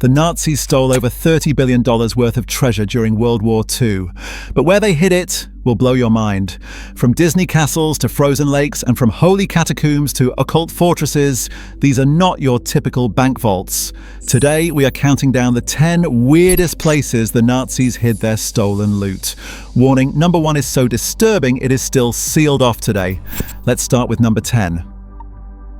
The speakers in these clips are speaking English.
The Nazis stole over $30 billion worth of treasure during World War II. But where they hid it will blow your mind. From Disney castles to frozen lakes, and from holy catacombs to occult fortresses, these are not your typical bank vaults. Today, we are counting down the 10 weirdest places the Nazis hid their stolen loot. Warning, number 1 is so disturbing it is still sealed off today. Let's start with number 10.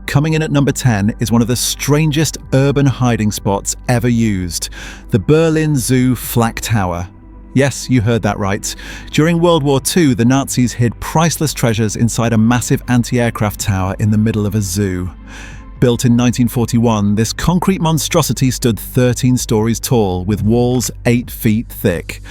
Coming in at number 10 is one of the strangest urban hiding spots ever used, the Berlin Zoo Flak Tower. Yes, you heard that right. During World War II, the Nazis hid priceless treasures inside a massive anti-aircraft tower in the middle of a zoo. Built in 1941, this concrete monstrosity stood 13 stories tall, with walls 8 feet thick.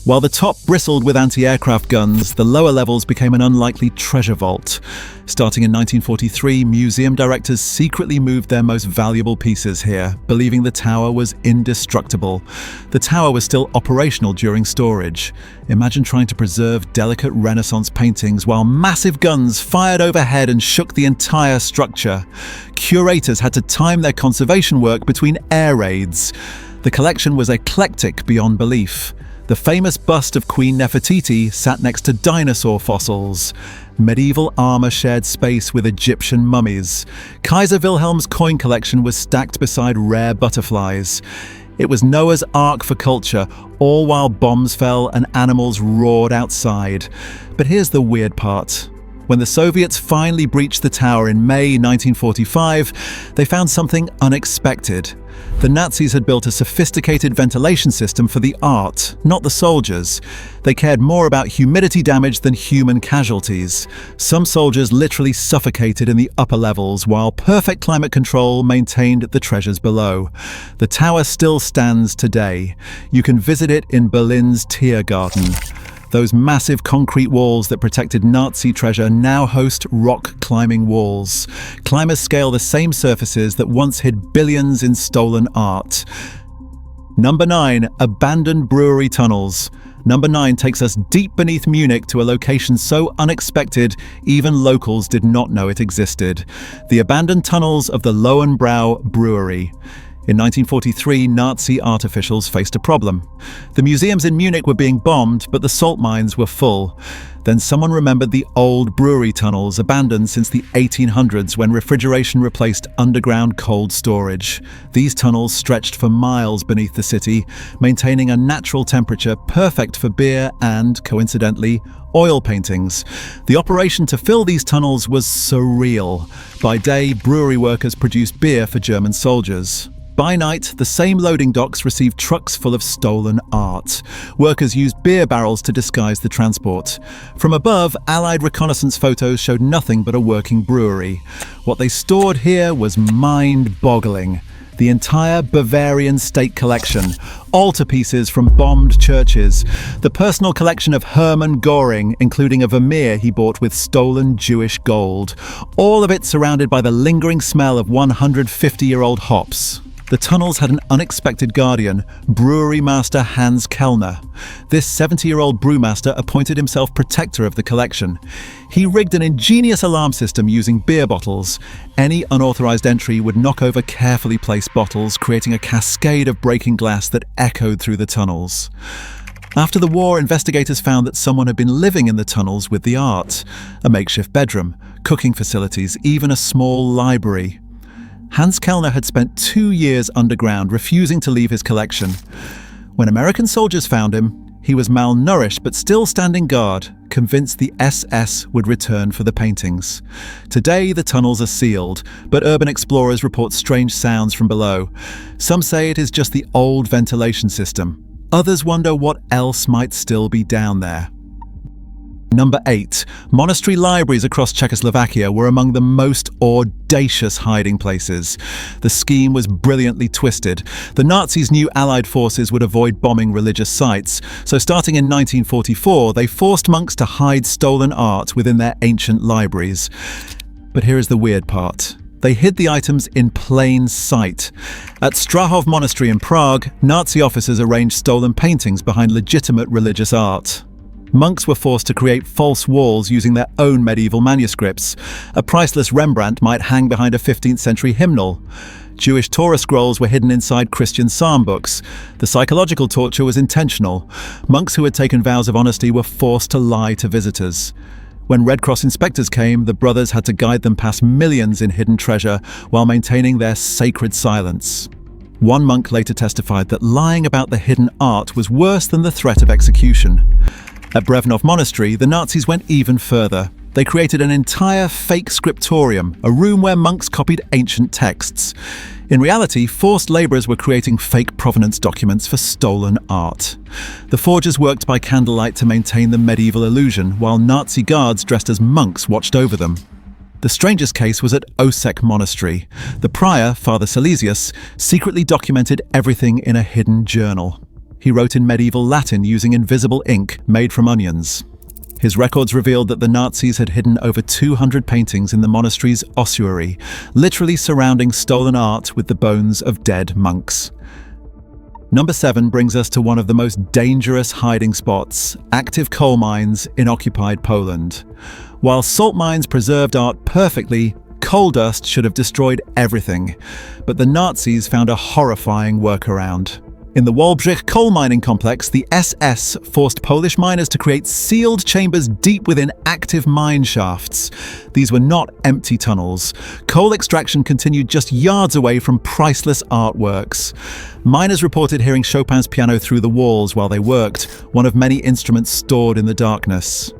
While the top bristled with anti-aircraft guns, the lower levels became an unlikely treasure vault. Starting in 1943, museum directors secretly moved their most valuable pieces here, believing the tower was indestructible. The tower was still operational during storage. Imagine trying to preserve delicate Renaissance paintings while massive guns fired overhead and shook the entire structure. Curators had to time their conservation work between air raids. The collection was eclectic beyond belief. The famous bust of Queen Nefertiti sat next to dinosaur fossils. Medieval armor shared space with Egyptian mummies. Kaiser Wilhelm's coin collection was stacked beside rare butterflies. It was Noah's Ark for culture, all while bombs fell and animals roared outside. But here's the weird part. When the Soviets finally breached the tower in May 1945, they found something unexpected. The Nazis had built a sophisticated ventilation system for the art, not the soldiers. They cared more about humidity damage than human casualties. Some soldiers literally suffocated in the upper levels, while perfect climate control maintained the treasures below. The tower still stands today. You can visit it in Berlin's Tiergarten. Those massive concrete walls that protected Nazi treasure now host rock climbing walls. Climbers scale the same surfaces that once hid billions in stolen art. Number 9. Abandoned brewery tunnels. Number 9 takes us deep beneath Munich to a location so unexpected, even locals did not know it existed. The abandoned tunnels of the Lowenbrau Brewery. In 1943, Nazi art officials faced a problem. The museums in Munich were being bombed, but the salt mines were full. Then someone remembered the old brewery tunnels, abandoned since the 1800s when refrigeration replaced underground cold storage. These tunnels stretched for miles beneath the city, maintaining a natural temperature perfect for beer and, coincidentally, oil paintings. The operation to fill these tunnels was surreal. By day, brewery workers produced beer for German soldiers. By night, the same loading docks received trucks full of stolen art. Workers used beer barrels to disguise the transport. From above, Allied reconnaissance photos showed nothing but a working brewery. What they stored here was mind-boggling. The entire Bavarian state collection, altarpieces from bombed churches, the personal collection of Hermann Göring, including a Vermeer he bought with stolen Jewish gold, all of it surrounded by the lingering smell of 150-year-old hops. The tunnels had an unexpected guardian, brewery master Hans Kellner. This 70-year-old brewmaster appointed himself protector of the collection. He rigged an ingenious alarm system using beer bottles. Any unauthorized entry would knock over carefully placed bottles, creating a cascade of breaking glass that echoed through the tunnels. After the war, investigators found that someone had been living in the tunnels with the art. A makeshift bedroom, cooking facilities, even a small library. Hans Kellner had spent 2 years underground, refusing to leave his collection. When American soldiers found him, he was malnourished but still standing guard, convinced the SS would return for the paintings. Today, the tunnels are sealed, but urban explorers report strange sounds from below. Some say it is just the old ventilation system. Others wonder what else might still be down there. Number 8. Monastery libraries across Czechoslovakia were among the most audacious hiding places. The scheme was brilliantly twisted. The Nazis knew Allied forces would avoid bombing religious sites, so starting in 1944, they forced monks to hide stolen art within their ancient libraries. But here is the weird part. They hid the items in plain sight. At Strahov Monastery in Prague, Nazi officers arranged stolen paintings behind legitimate religious art. Monks were forced to create false walls using their own medieval manuscripts. A priceless Rembrandt might hang behind a 15th century hymnal. Jewish Torah scrolls were hidden inside Christian psalm books. The psychological torture was intentional. Monks who had taken vows of honesty were forced to lie to visitors. When Red Cross inspectors came, the brothers had to guide them past millions in hidden treasure while maintaining their sacred silence. One monk later testified that lying about the hidden art was worse than the threat of execution. At Brevnov Monastery, the Nazis went even further. They created an entire fake scriptorium, a room where monks copied ancient texts. In reality, forced laborers were creating fake provenance documents for stolen art. The forgers worked by candlelight to maintain the medieval illusion, while Nazi guards dressed as monks watched over them. The strangest case was at Osek Monastery. The prior, Father Silesius, secretly documented everything in a hidden journal. He wrote in medieval Latin using invisible ink made from onions. His records revealed that the Nazis had hidden over 200 paintings in the monastery's ossuary, literally surrounding stolen art with the bones of dead monks. Number 7 brings us to one of the most dangerous hiding spots, active coal mines in occupied Poland. While salt mines preserved art perfectly, coal dust should have destroyed everything. But the Nazis found a horrifying workaround. In the Wewelsburg coal mining complex, the SS forced Polish miners to create sealed chambers deep within active mine shafts. These were not empty tunnels. Coal extraction continued just yards away from priceless artworks. Miners reported hearing Chopin's piano through the walls while they worked, one of many instruments stored in the darkness.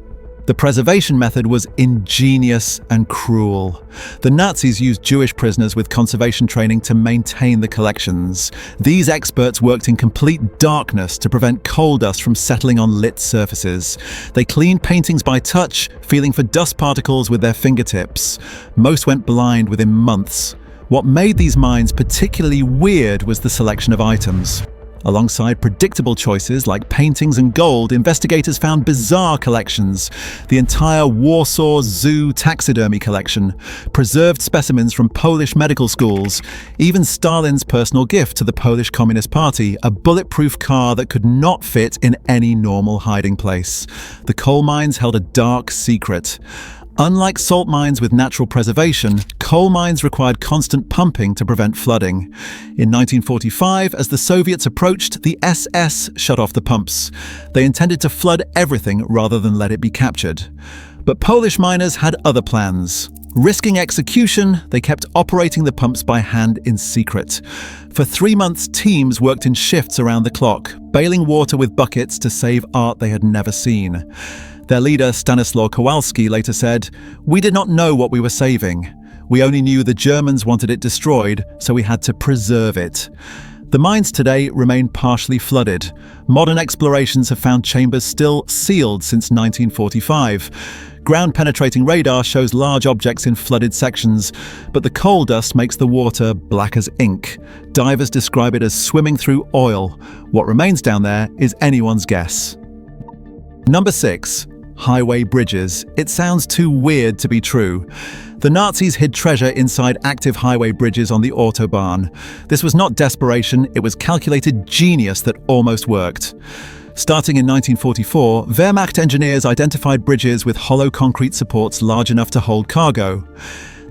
The preservation method was ingenious and cruel. The Nazis used Jewish prisoners with conservation training to maintain the collections. These experts worked in complete darkness to prevent coal dust from settling on lit surfaces. They cleaned paintings by touch, feeling for dust particles with their fingertips. Most went blind within months. What made these mines particularly weird was the selection of items. Alongside predictable choices like paintings and gold, investigators found bizarre collections. The entire Warsaw Zoo taxidermy collection, preserved specimens from Polish medical schools, even Stalin's personal gift to the Polish Communist Party, a bulletproof car that could not fit in any normal hiding place. The coal mines held a dark secret. Unlike salt mines with natural preservation, coal mines required constant pumping to prevent flooding. In 1945, as the Soviets approached, the SS shut off the pumps. They intended to flood everything rather than let it be captured. But Polish miners had other plans. Risking execution, they kept operating the pumps by hand in secret. For 3 months, teams worked in shifts around the clock, bailing water with buckets to save art they had never seen. Their leader, Stanislaw Kowalski, later said, "We did not know what we were saving. We only knew the Germans wanted it destroyed, so we had to preserve it." The mines today remain partially flooded. Modern explorations have found chambers still sealed since 1945. Ground-penetrating radar shows large objects in flooded sections, but the coal dust makes the water black as ink. Divers describe it as swimming through oil. What remains down there is anyone's guess. Number 6. Highway bridges. It sounds too weird to be true. The Nazis hid treasure inside active highway bridges on the Autobahn. This was not desperation, it was calculated genius that almost worked. Starting in 1944, Wehrmacht engineers identified bridges with hollow concrete supports large enough to hold cargo.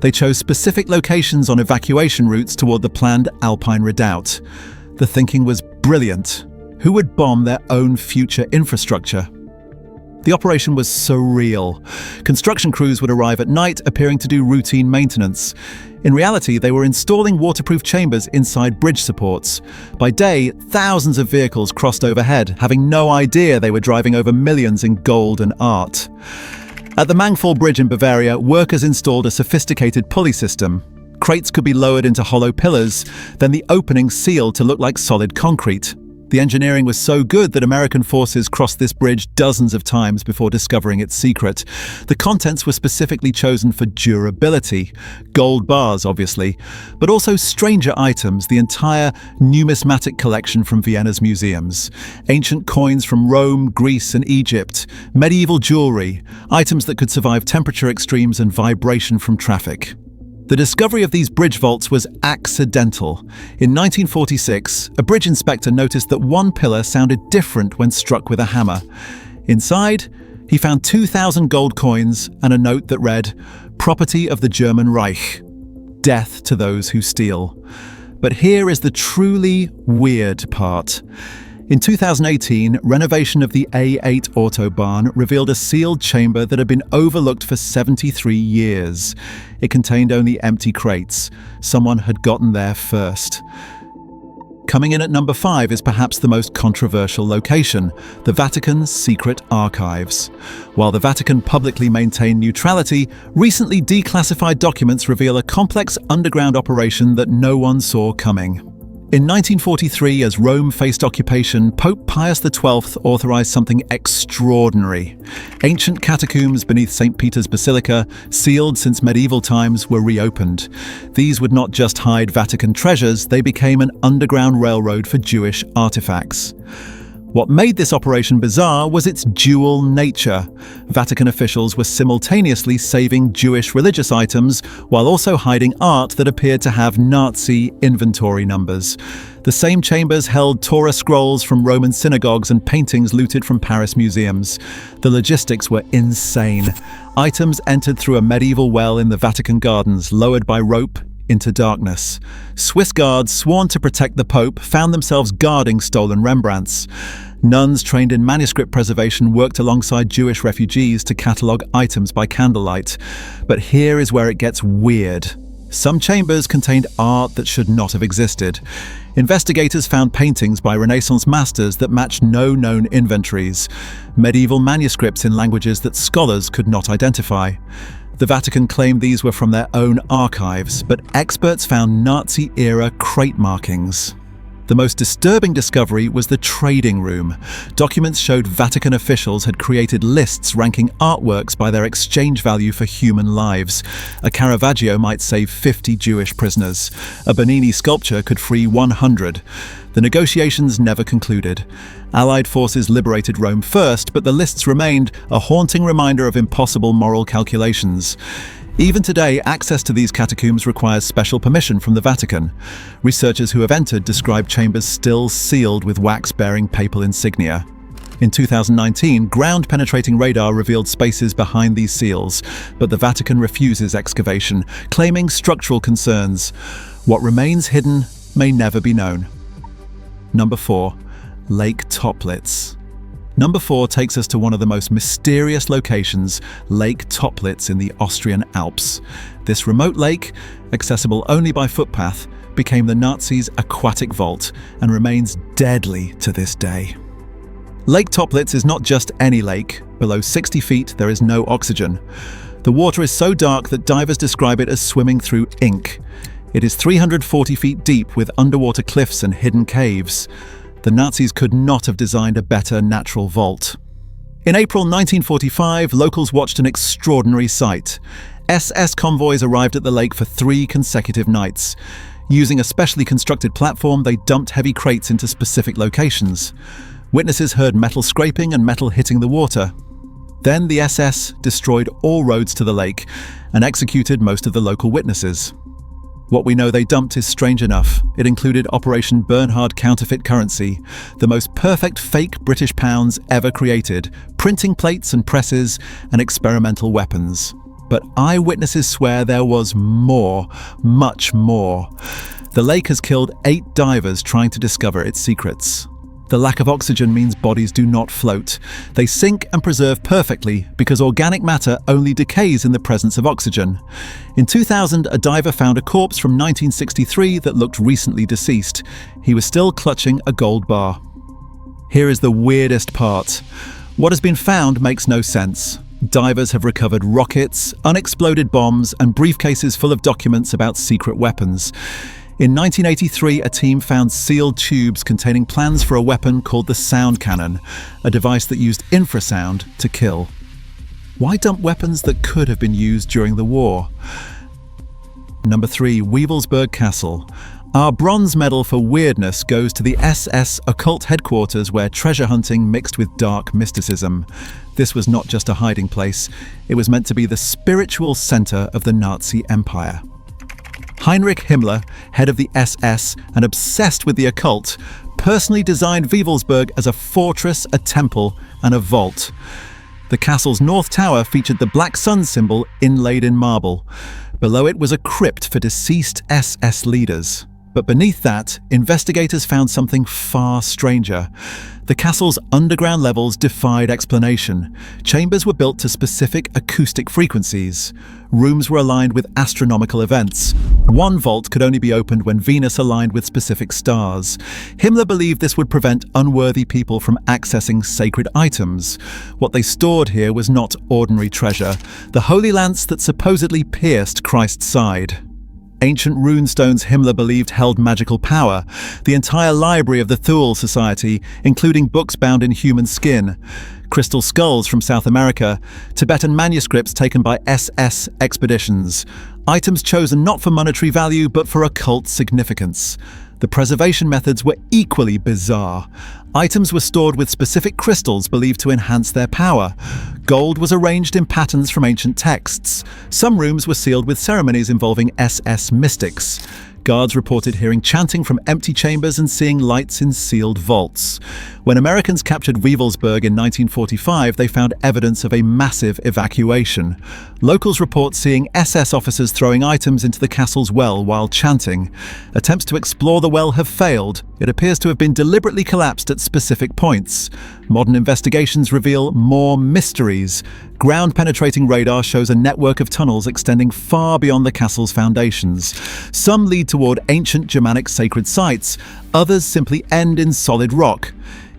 They chose specific locations on evacuation routes toward the planned Alpine Redoubt. The thinking was brilliant. Who would bomb their own future infrastructure? The operation was surreal. Construction crews would arrive at night, appearing to do routine maintenance. In reality, they were installing waterproof chambers inside bridge supports. By day, thousands of vehicles crossed overhead, having no idea they were driving over millions in gold and art. At the Mangfall Bridge in Bavaria, workers installed a sophisticated pulley system. Crates could be lowered into hollow pillars, then the openings sealed to look like solid concrete. The engineering was so good that American forces crossed this bridge dozens of times before discovering its secret. The contents were specifically chosen for durability. Gold bars, obviously, but also stranger items, the entire numismatic collection from Vienna's museums. Ancient coins from Rome, Greece, and Egypt. Medieval jewelry. Items that could survive temperature extremes and vibration from traffic. The discovery of these bridge vaults was accidental. In 1946, a bridge inspector noticed that one pillar sounded different when struck with a hammer. Inside, he found 2,000 gold coins and a note that read, "Property of the German Reich. Death to those who steal." But here is the truly weird part. In 2018, renovation of the A8 Autobahn revealed a sealed chamber that had been overlooked for 73 years. It contained only empty crates. Someone had gotten there first. Coming in at number 5 is perhaps the most controversial location, the Vatican's secret archives. While the Vatican publicly maintained neutrality, recently declassified documents reveal a complex underground operation that no one saw coming. In 1943, as Rome faced occupation, Pope Pius XII authorized something extraordinary. Ancient catacombs beneath St. Peter's Basilica, sealed since medieval times, were reopened. These would not just hide Vatican treasures, they became an underground railroad for Jewish artifacts. What made this operation bizarre was its dual nature. Vatican officials were simultaneously saving Jewish religious items while also hiding art that appeared to have Nazi inventory numbers. The same chambers held Torah scrolls from Roman synagogues and paintings looted from Paris museums. The logistics were insane. Items entered through a medieval well in the Vatican gardens, lowered by rope into darkness. Swiss guards sworn to protect the Pope found themselves guarding stolen Rembrandts. Nuns trained in manuscript preservation worked alongside Jewish refugees to catalogue items by candlelight. But here is where it gets weird. Some chambers contained art that should not have existed. Investigators found paintings by Renaissance masters that matched no known inventories, medieval manuscripts in languages that scholars could not identify. The Vatican claimed these were from their own archives, but experts found Nazi-era crate markings. The most disturbing discovery was the trading room. Documents showed Vatican officials had created lists ranking artworks by their exchange value for human lives. A Caravaggio might save 50 Jewish prisoners. A Bernini sculpture could free 100. The negotiations never concluded. Allied forces liberated Rome first, but the lists remained, a haunting reminder of impossible moral calculations. Even today, access to these catacombs requires special permission from the Vatican. Researchers who have entered describe chambers still sealed with wax-bearing papal insignia. In 2019, ground-penetrating radar revealed spaces behind these seals, but the Vatican refuses excavation, claiming structural concerns. What remains hidden may never be known. Number 4. Lake Toplitz. Number 4 takes us to one of the most mysterious locations, Lake Toplitz in the Austrian Alps. This remote lake, accessible only by footpath, became the Nazis' aquatic vault and remains deadly to this day. Lake Toplitz is not just any lake. Below 60 feet, there is no oxygen. The water is so dark that divers describe it as swimming through ink. It is 340 feet deep with underwater cliffs and hidden caves. The Nazis could not have designed a better natural vault. In April 1945, locals watched an extraordinary sight. SS convoys arrived at the lake for 3 consecutive nights. Using a specially constructed platform, they dumped heavy crates into specific locations. Witnesses heard metal scraping and metal hitting the water. Then the SS destroyed all roads to the lake and executed most of the local witnesses. What we know they dumped is strange enough. It included Operation Bernhard counterfeit currency, the most perfect fake British pounds ever created, printing plates and presses, and experimental weapons. But eyewitnesses swear there was more, much more. The lake has killed 8 divers trying to discover its secrets. The lack of oxygen means bodies do not float. They sink and preserve perfectly because organic matter only decays in the presence of oxygen. In 2000, a diver found a corpse from 1963 that looked recently deceased. He was still clutching a gold bar. Here is the weirdest part. What has been found makes no sense. Divers have recovered rockets, unexploded bombs, and briefcases full of documents about secret weapons. In 1983, a team found sealed tubes containing plans for a weapon called the sound cannon, a device that used infrasound to kill. Why dump weapons that could have been used during the war? Number 3. Wewelsburg Castle. Our bronze medal for weirdness goes to the SS occult headquarters where treasure hunting mixed with dark mysticism. This was not just a hiding place, it was meant to be the spiritual center of the Nazi Empire. Heinrich Himmler, head of the SS and obsessed with the occult, personally designed Wewelsburg as a fortress, a temple, and a vault. The castle's north tower featured the black sun symbol inlaid in marble. Below it was a crypt for deceased SS leaders. But beneath that, investigators found something far stranger. The castle's underground levels defied explanation. Chambers were built to specific acoustic frequencies. Rooms were aligned with astronomical events. One vault could only be opened when Venus aligned with specific stars. Himmler believed this would prevent unworthy people from accessing sacred items. What they stored here was not ordinary treasure, the holy lance that supposedly pierced Christ's side. Ancient runestones Himmler believed held magical power, the entire library of the Thule Society, including books bound in human skin, crystal skulls from South America, Tibetan manuscripts taken by SS expeditions, items chosen not for monetary value but for occult significance. The preservation methods were equally bizarre. Items were stored with specific crystals believed to enhance their power. Gold was arranged in patterns from ancient texts. Some rooms were sealed with ceremonies involving SS mystics. Guards reported hearing chanting from empty chambers and seeing lights in sealed vaults. When Americans captured Wewelsburg in 1945, they found evidence of a massive evacuation. Locals report seeing SS officers throwing items into the castle's well while chanting. Attempts to explore the well have failed. It appears to have been deliberately collapsed at specific points. Modern investigations reveal more mysteries. Ground-penetrating radar shows a network of tunnels extending far beyond the castle's foundations. Some lead toward ancient Germanic sacred sites, others simply end in solid rock.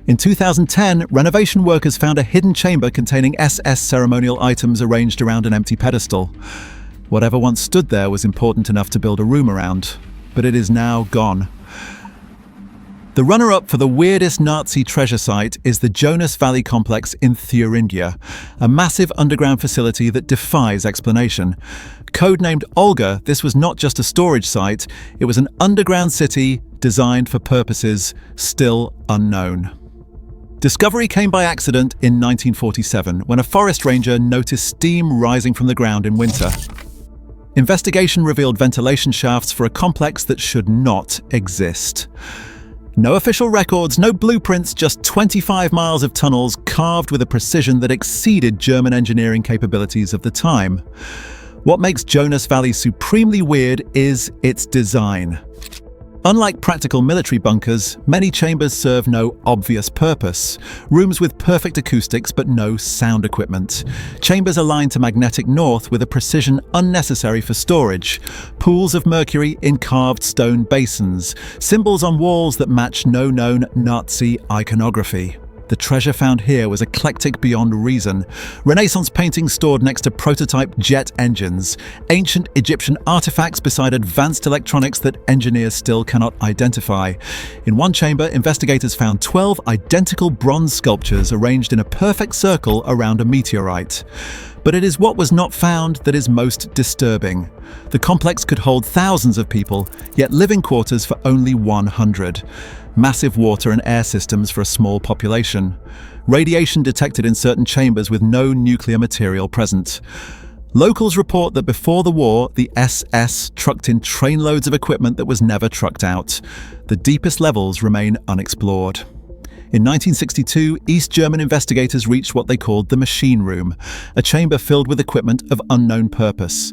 In 2010, renovation workers found a hidden chamber containing SS ceremonial items arranged around an empty pedestal. Whatever once stood there was important enough to build a room around, but it is now gone. The runner-up for the weirdest Nazi treasure site is the Jonas Valley complex in Thuringia, a massive underground facility that defies explanation. Codenamed Olga, this was not just a storage site, it was an underground city designed for purposes still unknown. Discovery came by accident in 1947, when a forest ranger noticed steam rising from the ground in winter. Investigation revealed ventilation shafts for a complex that should not exist. No official records, no blueprints, just 25 miles of tunnels carved with a precision that exceeded German engineering capabilities of the time. What makes Jonas Valley supremely weird is its design. Unlike practical military bunkers, many chambers serve no obvious purpose. Rooms with perfect acoustics but no sound equipment. Chambers aligned to magnetic north with a precision unnecessary for storage. Pools of mercury in carved stone basins. Symbols on walls that match no known Nazi iconography. The treasure found here was eclectic beyond reason. Renaissance paintings stored next to prototype jet engines, ancient Egyptian artifacts beside advanced electronics that engineers still cannot identify. In one chamber, investigators found 12 identical bronze sculptures arranged in a perfect circle around a meteorite. But it is what was not found that is most disturbing. The complex could hold thousands of people, yet living quarters for only 100. Massive water and air systems for a small population. Radiation detected in certain chambers with no nuclear material present. Locals report that before the war, the SS trucked in trainloads of equipment that was never trucked out. The deepest levels remain unexplored. In 1962, East German investigators reached what they called the machine room, a chamber filled with equipment of unknown purpose.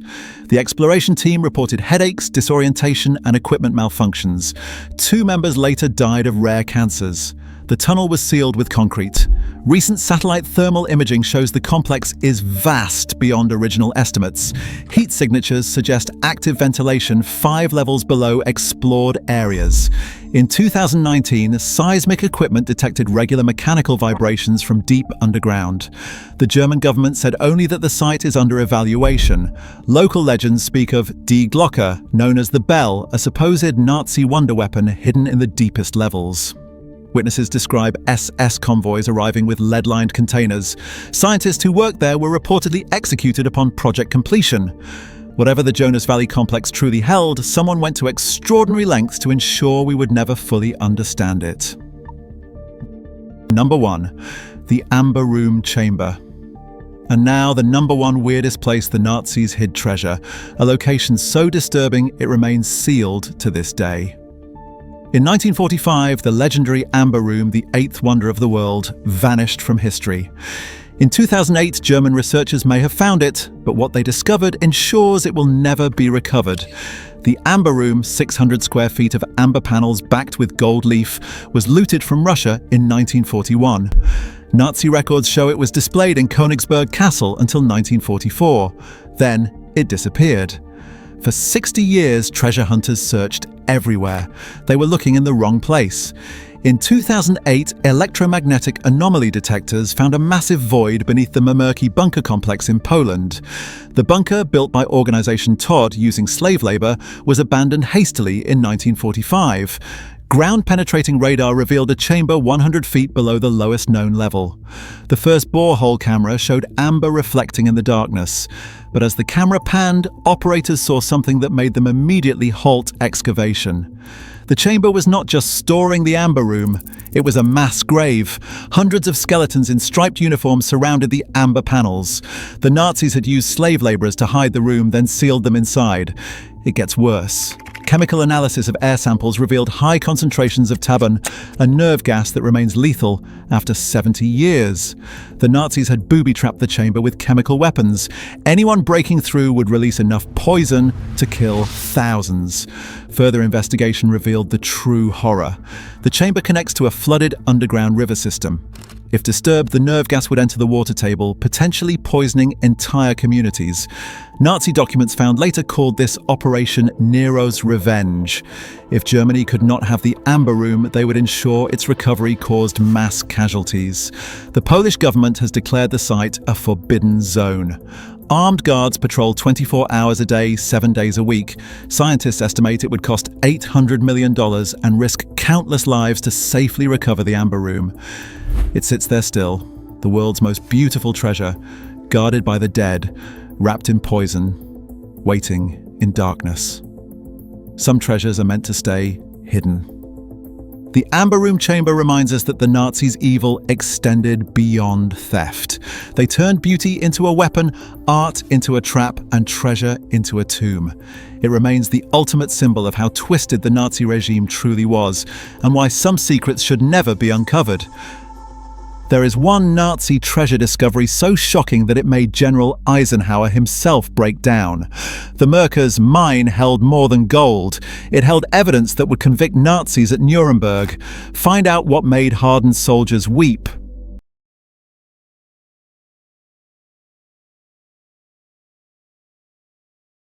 The exploration team reported headaches, disorientation, and equipment malfunctions. 2 members later died of rare cancers. The tunnel was sealed with concrete. Recent satellite thermal imaging shows the complex is vast beyond original estimates. Heat signatures suggest active ventilation 5 levels below explored areas. In 2019, seismic equipment detected regular mechanical vibrations from deep underground. The German government said only that the site is under evaluation. Local legends speak of Die Glocke, known as the bell, a supposed Nazi wonder weapon hidden in the deepest levels. Witnesses describe SS convoys arriving with lead-lined containers. Scientists who worked there were reportedly executed upon project completion. Whatever the Jonas Valley complex truly held, someone went to extraordinary lengths to ensure we would never fully understand it. Number 1. The Amber Room Chamber. And now the number 1 weirdest place the Nazis hid treasure, a location so disturbing it remains sealed to this day. In 1945, the legendary Amber Room, the 8th wonder of the world, vanished from history. In 2008, German researchers may have found it, but what they discovered ensures it will never be recovered. The Amber Room, 600 square feet of amber panels backed with gold leaf, was looted from Russia in 1941. Nazi records show it was displayed in Wewelsburg Castle until 1944. Then it disappeared. For 60 years, treasure hunters searched everywhere. They were looking in the wrong place. In 2008, electromagnetic anomaly detectors found a massive void beneath the Monastery bunker complex in Poland. The bunker, built by Organisation Todd using slave labour, was abandoned hastily in 1945. Ground-penetrating radar revealed a chamber 100 feet below the lowest known level. The first borehole camera showed amber reflecting in the darkness. But as the camera panned, operators saw something that made them immediately halt excavation. The chamber was not just storing the Amber Room, it was a mass grave. Hundreds of skeletons in striped uniforms surrounded the amber panels. The Nazis had used slave laborers to hide the room, then sealed them inside. It gets worse. Chemical analysis of air samples revealed high concentrations of tabun, a nerve gas that remains lethal after 70 years. The Nazis had booby-trapped the chamber with chemical weapons. Anyone breaking through would release enough poison to kill thousands. Further investigation revealed the true horror. The chamber connects to a flooded underground river system. If disturbed, the nerve gas would enter the water table, potentially poisoning entire communities. Nazi documents found later called this Operation Nero's Revenge. If Germany could not have the Amber Room, they would ensure its recovery caused mass casualties. The Polish government has declared the site a forbidden zone. Armed guards patrol 24 hours a day, 7 days a week. Scientists estimate it would cost $800 million and risk countless lives to safely recover the Amber Room. It sits there still, the world's most beautiful treasure, guarded by the dead, wrapped in poison, waiting in darkness. Some treasures are meant to stay hidden. The Amber Room chamber reminds us that the Nazis' evil extended beyond theft. They turned beauty into a weapon, art into a trap, and treasure into a tomb. It remains the ultimate symbol of how twisted the Nazi regime truly was, and why some secrets should never be uncovered. There is one Nazi treasure discovery so shocking that it made General Eisenhower himself break down. The Merkers' mine held more than gold. It held evidence that would convict Nazis at Nuremberg. Find out what made hardened soldiers weep